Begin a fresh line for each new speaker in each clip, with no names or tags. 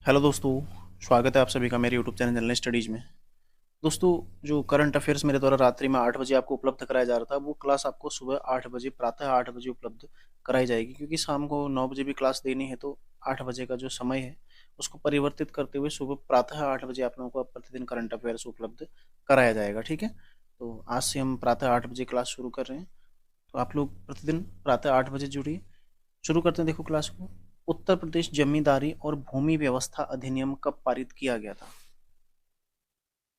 Hello दोस्तों। स्वागत है आप सभी का मेरे यूट्यूब चैनल जनरल स्टडीज में। दोस्तों, जो करंट अफेयर्स मेरे द्वारा रात्रि में 8 बजे आपको उपलब्ध कराया जा रहा था, वो क्लास आपको सुबह 8 बजे, प्रातः 8 बजे उपलब्ध कराई जाएगी, क्योंकि शाम को 9 बजे भी क्लास देनी है। तो 8 बजे का जो समय है उसको परिवर्तित करते हुए सुबह प्रातः 8 बजे आप लोगों को प्रतिदिन करंट अफेयर्स उपलब्ध कराया जाएगा। ठीक है, तो आज से हम प्रातः 8 बजे क्लास शुरू कर रहे हैं। तो आप लोग प्रतिदिन प्रातः 8 बजे जुड़िए। शुरू करते हैं, देखो क्लास को। उत्तर प्रदेश जमींदारी और भूमि व्यवस्था अधिनियम कब पारित किया गया था?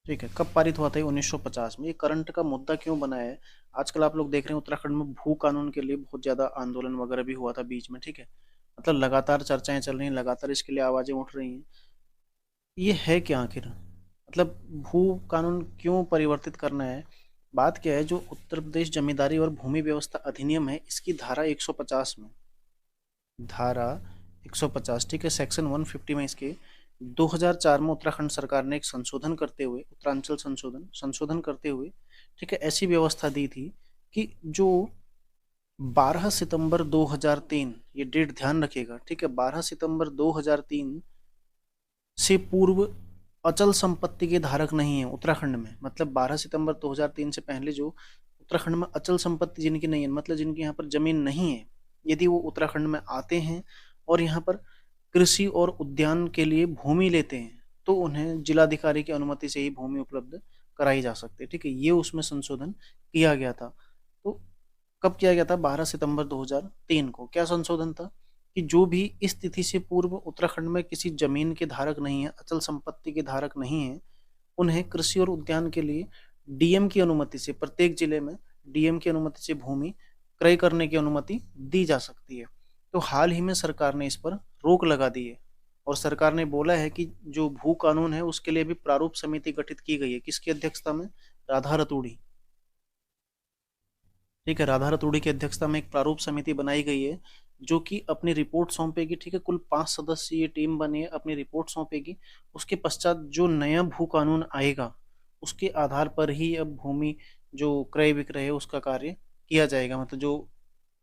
ठीक है, कब पारित हुआ था? 1950 में। ये करंट का मुद्दा क्यों बना है? आजकल आप लोग देख रहे हैं उत्तराखंड में भू कानून के लिए बहुत ज्यादा आंदोलन वगैरह भी हुआ था बीच में। ठीक है, मतलब लगातार चर्चाएं चल रही हैं, लगातार इसके लिए आवाजें उठ रही हैं। ये है क्या आखिर? मतलब भू कानून क्यों परिवर्तित करना है? बात क्या है, जो उत्तर प्रदेश जमींदारी और भूमि व्यवस्था अधिनियम है, इसकी धारा 150 में, धारा 150, ठीक है, सेक्शन 150 में इसके 2004 में उत्तराखंड सरकार ने एक संशोधन करते हुए, उत्तरांचल संशोधन संशोधन करते हुए, ठीक है, ऐसी व्यवस्था दी थी कि जो 12 सितंबर 2003, ये डेट ध्यान रखिएगा, ठीक है, 12 सितंबर 2003 से पूर्व अचल संपत्ति के धारक नहीं है उत्तराखंड में। मतलब 12 सितंबर 2003 से पहले जो उत्तराखंड में अचल संपत्ति जिनकी नहीं है, मतलब जिनकी यहाँ पर जमीन नहीं है, यदि वो उत्तराखंड में आते हैं और यहाँ पर कृषि और उद्यान के लिए भूमि लेते हैं, तो उन्हें जिलाधिकारी की अनुमति से ही भूमि उपलब्ध कराई जा सकती है। ठीक है, ये उसमें संशोधन किया गया था। तो कब किया गया था? 12 सितंबर 2003 को। क्या संशोधन था? कि जो भी इस तिथि से पूर्व उत्तराखंड में किसी जमीन के धारक नहीं है, अचल संपत्ति के धारक नहीं है, उन्हें कृषि और उद्यान के लिए डीएम की अनुमति से, प्रत्येक जिले में डीएम की अनुमति से भूमि क्रय करने की अनुमति दी जा सकती है। तो हाल ही में सरकार ने इस पर रोक लगा दी है, और सरकार ने बोला है कि जो भू कानून है उसके लिए भी प्रारूप समिति गठित की गई है। किसकी अध्यक्षता में? राधा रतूड़ी। ठीक है, राधा रतूड़ी की अध्यक्षता में एक प्रारूप समिति बनाई गई है, जो कि अपनी रिपोर्ट सौंपेगी। ठीक है, कुल 5 सदस्यीय टीम बनी है, अपनी रिपोर्ट सौंपेगी। उसके पश्चात जो नया भू कानून आएगा, उसके आधार पर ही अब भूमि जो क्रय विक्रय है उसका कार्य किया जाएगा। मतलब जो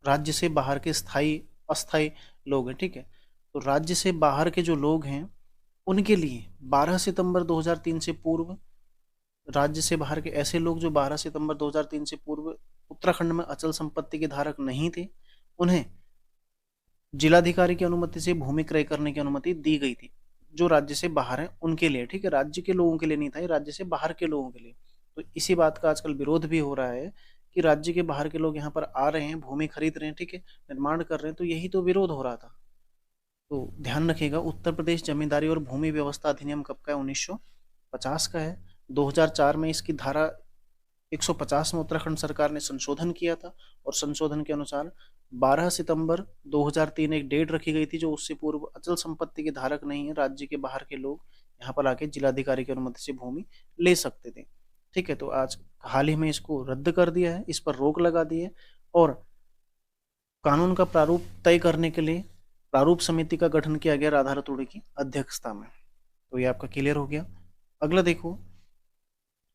राज्य से बाहर के स्थायी अस्थायी लोग हैं, ठीक है, तो राज्य से बाहर के जो लोग हैं उनके लिए 12 सितंबर 2003 से पूर्व, राज्य से बाहर के ऐसे लोग जो 12 सितंबर 2003 से पूर्व उत्तराखंड में अचल संपत्ति के धारक नहीं थे, उन्हें जिलाधिकारी की अनुमति से भूमि क्रय करने की अनुमति दी गई थी। जो राज्य से बाहर हैं उनके लिए, ठीक है, राज्य के लोगों के लिए नहीं था, ये राज्य से बाहर के लोगों के लिए। तो इसी बात का आजकल विरोध भी हो रहा है कि राज्य के बाहर के लोग यहाँ पर आ रहे हैं, भूमि खरीद रहे हैं, ठीक है, निर्माण कर रहे हैं। तो यही तो विरोध हो रहा था। तो ध्यान रखिएगा, उत्तर प्रदेश जमींदारी और भूमि व्यवस्था अधिनियम कब का है? 1950 का है। 2004 में इसकी धारा 150 में उत्तराखंड सरकार ने संशोधन किया था, और संशोधन के अनुसार 12 सितंबर 2003 एक डेट रखी गई थी, जो उससे पूर्व अचल संपत्ति के धारक नहीं है, राज्य के बाहर के लोग यहाँ पर आके जिलाधिकारी की अनुमति से भूमि ले सकते थे। ठीक है, तो आज हाल ही में इसको रद्द कर दिया है, इस पर रोक लगा दी है, और कानून का प्रारूप तय करने के लिए प्रारूप समिति का गठन किया गया राधा रतूड़ी की अध्यक्षता में। तो ये आपका क्लियर हो गया। अगला देखो,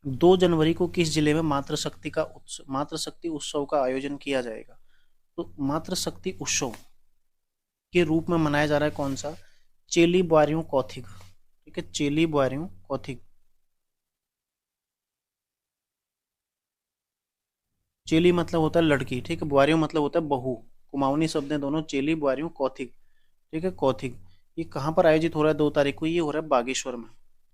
2 जनवरी को किस जिले में मातृशक्ति उत्सव का आयोजन किया जाएगा? तो मातृशक्ति उत्सव के रूप में मनाया जा रहा है कौन सा? चेली ब्वारियों कौथिग। ठीक है, चेली ब्वारियों कौथिग। चेली मतलब होता है लड़की, ठीक है, ब्वारियों मतलब होता है बहू। कुमाऊनी शब्द है दोनों, चेली ब्वारियों कौथिग। ठीक है, कौथिग। ये कहाँ पर आयोजित हो रहा है? 2 तारीख को ये हो रहा है बागेश्वर में।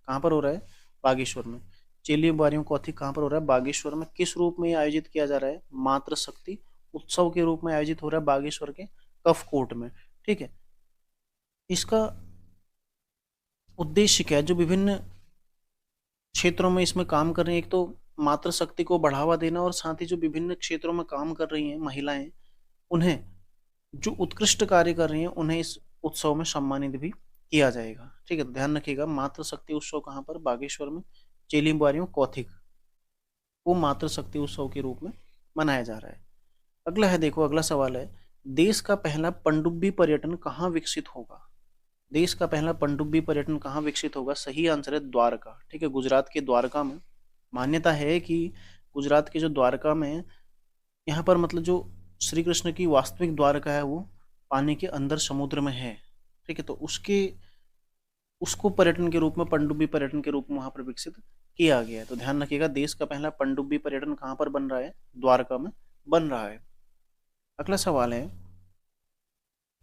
कहाँ पर हो रहा है? बागेश्वर में। चेली बारियों कौथिग कहाँ पर हो रहा है? बागेश्वर में। किस रूप में ये आयोजित किया जा रहा है? मातृशक्ति उत्सव के रूप में आयोजित हो रहा है बागेश्वर के कफ कोट में। ठीक है, इसका उद्देश्य क्या है? जो विभिन्न क्षेत्रों में इसमें काम कर रही हैं, एक तो मातृशक्ति को बढ़ावा देना, और साथ ही जो विभिन्न क्षेत्रों में काम कर रही हैं महिलाएं, उन्हें जो उत्कृष्ट कार्य कर रही हैं उन्हें इस उत्सव में सम्मानित भी किया जाएगा। ठीक है, तो ध्यान रखिएगा, मातृशक्ति उत्सव कहाँ पर? बागेश्वर में। चेली बुआरियों कौथिग को मातृशक्ति उत्सव के रूप में मनाया जा रहा है। अगला है, देखो अगला सवाल है, देश का पहला पनडुब्बी पर्यटन कहाँ विकसित होगा? देश का पहला पनडुब्बी पर्यटन कहाँ विकसित होगा? सही आंसर है द्वारका। ठीक है, गुजरात के द्वारका में। मान्यता है कि गुजरात के जो द्वारका में, यहाँ पर मतलब जो श्री कृष्ण की वास्तविक द्वारका है वो पानी के अंदर समुद्र में है। ठीक है, तो उसके उसको पर्यटन के रूप में, पनडुब्बी पर्यटन के रूप में वहां पर विकसित किया गया है। तो ध्यान रखिएगा, देश का पहला पनडुब्बी पर्यटन कहाँ पर बन रहा है? द्वारका में बन रहा है। अगला सवाल है,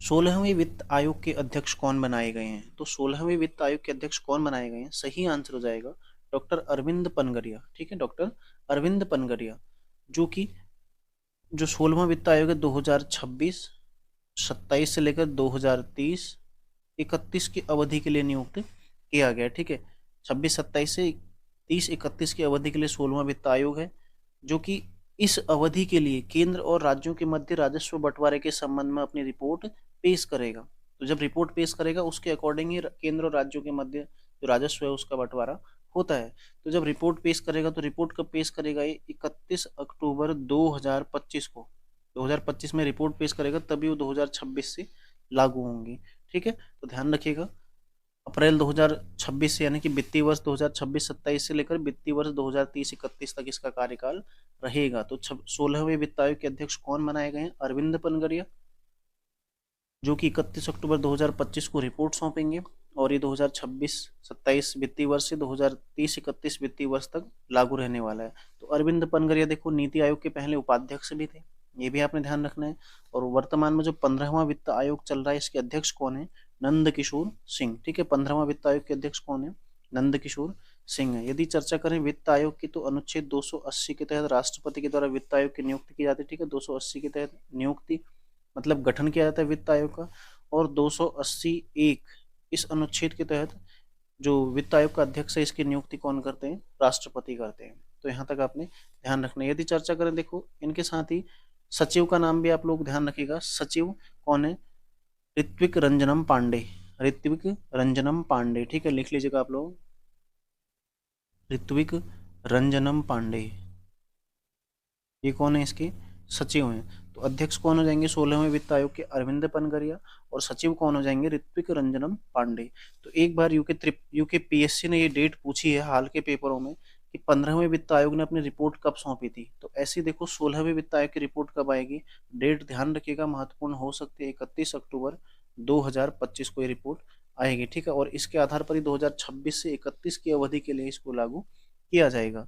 16वें वित्त आयोग के अध्यक्ष कौन बनाए गए हैं? तो 16वें वित्त आयोग के अध्यक्ष कौन बनाए गए हैं? सही आंसर हो जाएगा डॉक्टर अरविंद पनगरिया। ठीक है, डॉक्टर अरविंद पनगरिया, जो कि जो 16वां वित्त आयोग है 2026 27 से लेकर 2030 31 की अवधि के लिए नियुक्त किया गया। ठीक है, 26 27 से 30 31 की अवधि के लिए 16वां वित्त आयोग है, जो कि इस अवधि के लिए केंद्र और राज्यों के मध्य राजस्व बंटवारे के संबंध में अपनी रिपोर्ट पेश करेगा। तो जब रिपोर्ट पेश करेगा उसके अकॉर्डिंग ही केंद्र और राज्यों के मध्य जो राजस्व है उसका बंटवारा होता है। तो जब रिपोर्ट पेश करेगा, तो रिपोर्ट कब पेश करेगा? ये 31 अक्टूबर 2025 को, 2025 में रिपोर्ट पेश करेगा, तभी वो 2026 से लागू होंगी। ठीक है, तो ध्यान रखिएगा, अप्रैल 2026 से, यानी कि वित्तीय वर्ष 2026-27 से लेकर वित्तीय वर्ष 2030-31 तक इसका कार्यकाल रहेगा। तो 16वें वित्त आयोग के अध्यक्ष कौन बनाए गए हैं? अरविंद पनगरिया, जो कि 31 अक्टूबर 2025 को रिपोर्ट सौंपेंगे, और ये 2026-27 वित्तीय वर्ष से 2030-31 वित्तीय वर्ष तक लागू रहने वाला है। तो अरविंद पनगरिया देखो नीति आयोग के पहले उपाध्यक्ष भी थे, ये भी आपने ध्यान रखना है। और वर्तमान में जो 15वां वित्त आयोग चल रहा है, इसके अध्यक्ष कौन है? नंद किशोर सिंह। ठीक है, 15वां वित्त आयोग के अध्यक्ष कौन है? नंद किशोर सिंह है। यदि चर्चा करें वित्त आयोग की, तो अनुच्छेद 280 के तहत राष्ट्रपति के द्वारा वित्त आयोग की नियुक्ति की जाती है। ठीक है, 280 के तहत नियुक्ति मतलब गठन किया जाता है वित्त आयोग का, और 280(1) इस अनुच्छेद के तहत जो वित्त आयोग का अध्यक्ष है, इसकी नियुक्ति कौन करते हैं? राष्ट्रपति करते हैं। तो यहाँ तक आपने ध्यान रखना है। यदि चर्चा करें, देखो इनके साथ ही सचिव का नाम भी आप लोग ध्यान रखिएगा। सचिव कौन है? ऋत्विक रंजनम पांडे, ऋत्विक रंजनम पांडे। ठीक है, लिख लीजिएगा आप लोग, ऋत्विक रंजनम पांडे, ये कौन है? इसके सचिव हैं। तो अध्यक्ष कौन हो जाएंगे 16वें वित्त आयोग के? अरविंद पनगरिया। और सचिव कौन हो जाएंगे? ऋत्विक रंजनम पांडे। तो एक बार यूके पीएससी ने ये डेट पूछी है हाल के पेपरों में कि 15वें वित्त आयोग ने अपनी रिपोर्ट कब सौंपी थी। तो ऐसे देखो 16वें वित्त आयोग की रिपोर्ट कब आएगी, डेट ध्यान रखिएगा, महत्वपूर्ण हो सकती है। 31 अक्टूबर 2025 को ये रिपोर्ट आएगी। ठीक है, और इसके आधार पर ही 2026 से 31 की अवधि के लिए इसको लागू किया जाएगा।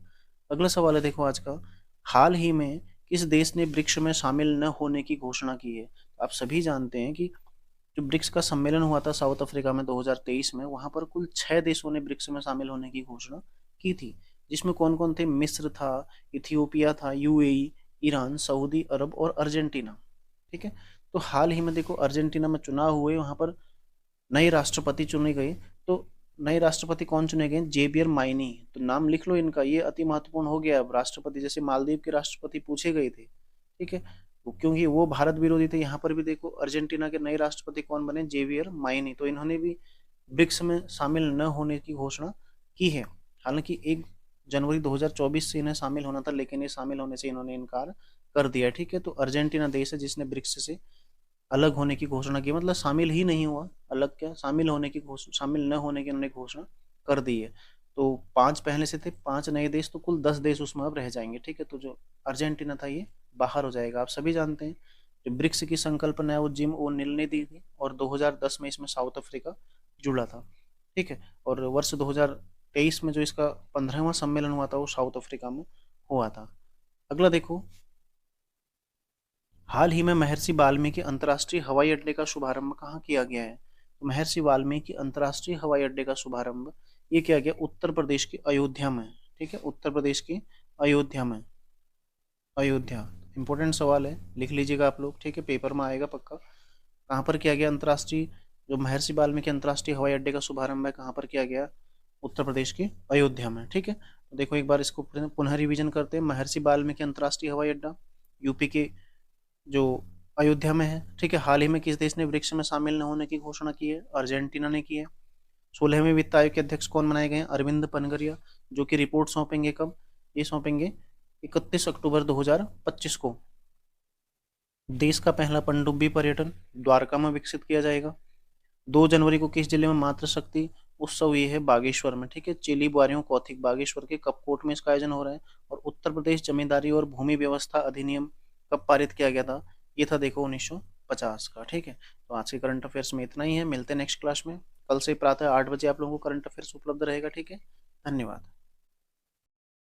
अगला सवाल है देखो आज का, हाल ही में किस देश ने ब्रिक्स में शामिल न होने की घोषणा की है? आप सभी जानते हैं कि जो ब्रिक्स का सम्मेलन हुआ था साउथ अफ्रीका में 2023 में, वहां पर कुल 6 देशों ने ब्रिक्स में शामिल होने की घोषणा की थी, जिसमें कौन कौन थे? मिस्र था, इथियोपिया था, यूएई, ईरान, सऊदी अरब और अर्जेंटीना। ठीक है, तो हाल ही में देखो अर्जेंटीना में चुनाव हुए, वहां पर नए राष्ट्रपति चुने गए। तो नए राष्ट्रपति कौन चुने गए? जेबियर माइनी। तो नाम लिख लो इनका, ये अति महत्वपूर्ण हो गया। अब राष्ट्रपति जैसे मालदीव के राष्ट्रपति पूछे गए थे, ठीक है, तो क्योंकि वो भारत विरोधी थे। यहाँ पर भी देखो अर्जेंटीना के नए राष्ट्रपति कौन बने? जेवियर माइनी। तो इन्होंने भी ब्रिक्स में शामिल न होने की घोषणा की है। हालांकि 1 जनवरी 2024 से इन्हें शामिल होना था, लेकिन ये शामिल होने से इन्होंने इनकार कर दिया। ठीक है, तो अर्जेंटीना देश है जिसने ब्रिक्स से अलग होने की घोषणा की, मतलब शामिल ही नहीं हुआ, अलग क्या, शामिल होने की घोषणा, शामिल न होने की उन्होंने घोषणा कर दी है। तो 5 पहले से थे, 5 नए देश, तो कुल 10 देश उसमें अब रह जाएंगे। ठीक है, तो जो अर्जेंटीना था ये बाहर हो जाएगा। आप सभी जानते हैं जो ब्रिक्स की संकल्पना है वो जिम ओ निल ने दी थी, और 2010 में इसमें साउथ अफ्रीका जुड़ा था। ठीक है, और वर्ष 2023 में जो इसका 15वां सम्मेलन हुआ था वो साउथ अफ्रीका में हुआ था। अगला देखो, हाल ही में महर्षि वाल्मीकि अंतर्राष्ट्रीय हवाई अड्डे का शुभारंभ कहाँ किया गया है? तो महर्षि वाल्मीकि अंतर्राष्ट्रीय हवाई अड्डे का शुभारंभ ये किया गया उत्तर प्रदेश के अयोध्या में। ठीक है, उत्तर प्रदेश के अयोध्या में। अयोध्या इंपॉर्टेंट सवाल है, लिख लीजिएगा आप लोग। ठीक है, पेपर में आएगा पक्का। कहाँ पर किया गया अंतर्राष्ट्रीय, जो महर्षि वाल्मीकि अंतर्राष्ट्रीय हवाई अड्डे का शुभारंभ है, कहाँ पर किया गया? उत्तर प्रदेश के अयोध्या में। ठीक है, तो देखो एक बार इसको पुनः रिवीजन करते हैं। महर्षि वाल्मीकि अंतर्राष्ट्रीय हवाई अड्डा यूपी के जो अयोध्या में है। ठीक है, हाल ही में किस देश ने ब्रिक्स में शामिल न होने की घोषणा की है? अर्जेंटीना ने की है। 16वें वित्त आयोग के अध्यक्ष कौन बनाए गए हैं? अरविंद पनगरिया, जो कि रिपोर्ट सौंपेंगे कब? ये सौंपेंगे 31 अक्टूबर 2025 को। देश का पहला पनडुब्बी पर्यटन द्वारका में विकसित किया जाएगा। 2 जनवरी को किस जिले में मातृशक्ति उत्सव ये है? बागेश्वर में। ठीक है, चिली बुआरियों कौथिग बागेश्वर के कपकोट में इसका आयोजन हो रहा है। और उत्तर प्रदेश जमींदारी और भूमि व्यवस्था अधिनियम कब पारित किया गया था? ये था देखो 1950 का। ठीक है, तो आज के करंट अफेयर्स में इतना ही है, मिलते हैं नेक्स्ट क्लास में। कल से प्रातः 8 बजे आप लोगों को करंट अफेयर्स उपलब्ध रहेगा। ठीक है, धन्यवाद।